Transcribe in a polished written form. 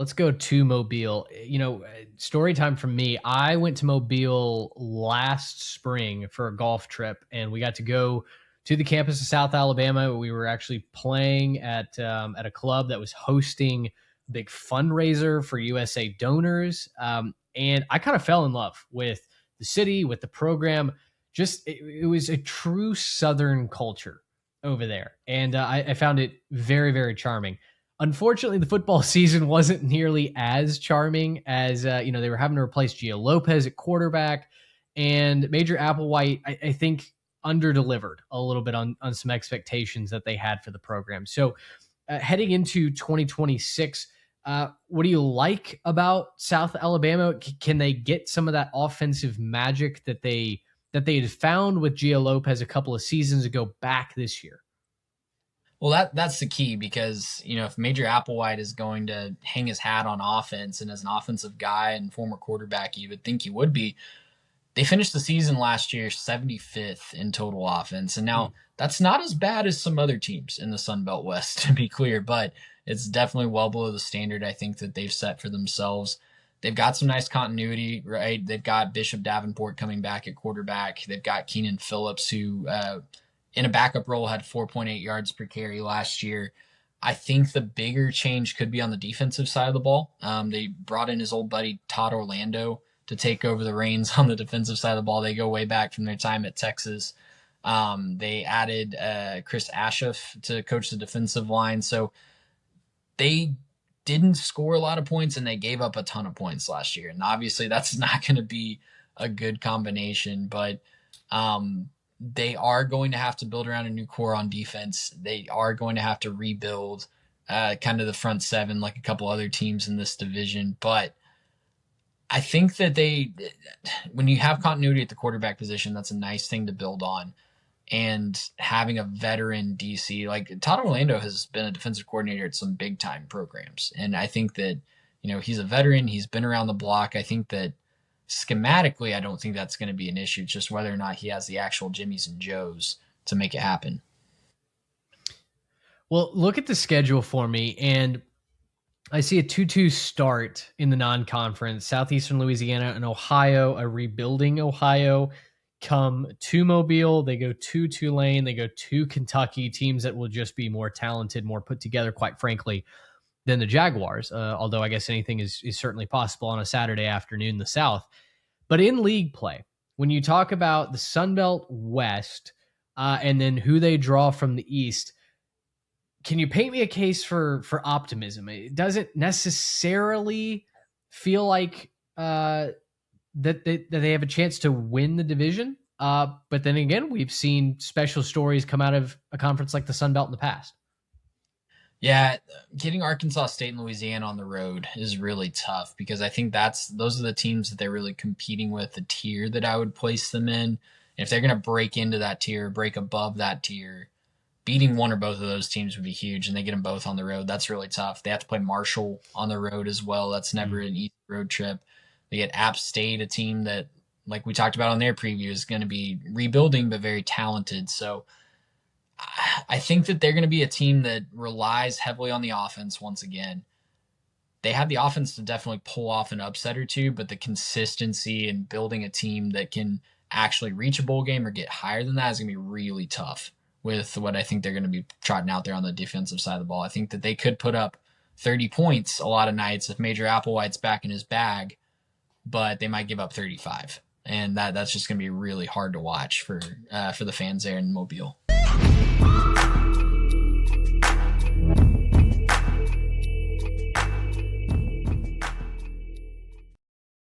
Let's go to Mobile. Story time from me. I went to Mobile last spring for a golf trip, and we got to go to the campus of South Alabama. We were actually playing at a club that was hosting a big fundraiser for USA donors, and I kind of fell in love with the city, with the program. Just it was a true Southern culture over there, and I found it very, very charming. Unfortunately, the football season wasn't nearly as charming as they were having to replace Gio Lopez at quarterback, and Major Applewhite, I think, underdelivered a little bit on some expectations that they had for the program. So, heading into 2026, what do you like about South Alabama? Can they get some of that offensive magic that they had found with Gio Lopez a couple of seasons ago back this year? Well, that's the key because, if Major Applewhite is going to hang his hat on offense and as an offensive guy and former quarterback, you would think he would be. They finished the season last year 75th in total offense. And now that's not as bad as some other teams in the Sun Belt West, to be clear, but it's definitely well below the standard I think that they've set for themselves. They've got some nice continuity, right? They've got Bishop Davenport coming back at quarterback. They've got Keenan Phillips, who in a backup role had 4.8 yards per carry last year. I think the bigger change could be on the defensive side of the ball. They brought in his old buddy Todd Orlando to take over the reins on the defensive side of the ball. They go way back from their time at Texas. They added Chris Ashef to coach the defensive line. So they didn't score a lot of points and they gave up a ton of points last year. And obviously that's not going to be a good combination, but they are going to have to build around a new core on defense. They are going to have to rebuild kind of the front seven like a couple other teams in this division. But I think that when you have continuity at the quarterback position, that's a nice thing to build on. And having a veteran DC, like Todd Orlando has been a defensive coordinator at some big time programs. And I think that, he's a veteran. He's been around the block. I think that schematically, I don't think that's going to be an issue. It's just whether or not he has the actual Jimmies and Joes to make it happen. Well, look at the schedule for me, and I see a 2-2 start in the non-conference. Southeastern Louisiana and Ohio, a rebuilding Ohio, come to Mobile. They go to Tulane. They go to Kentucky, teams that will just be more talented, more put together, quite frankly, than the Jaguars, although I guess anything is certainly possible on a Saturday afternoon in the South. But in league play, when you talk about the Sun Belt West and then who they draw from the East, can you paint me a case for optimism? It doesn't necessarily feel like that they have a chance to win the division. But then again, we've seen special stories come out of a conference like the Sun Belt in the past. Yeah, getting Arkansas State and Louisiana on the road is really tough because I think those are the teams that they're really competing with, the tier that I would place them in. And if they're going to break into that tier, break above that tier, beating one or both of those teams would be huge, and they get them both on the road. That's really tough. They have to play Marshall on the road as well. That's never an easy road trip. They get App State, a team that, like we talked about on their preview, is going to be rebuilding but very talented. So I think that they're going to be a team that relies heavily on the offense once again. They have the offense to definitely pull off an upset or two, but the consistency and building a team that can actually reach a bowl game or get higher than that is going to be really tough with what I think they're going to be trotting out there on the defensive side of the ball. I think that they could put up 30 points a lot of nights if Major Applewhite's back in his bag, but they might give up 35. And that's just going to be really hard to watch for the fans there in Mobile.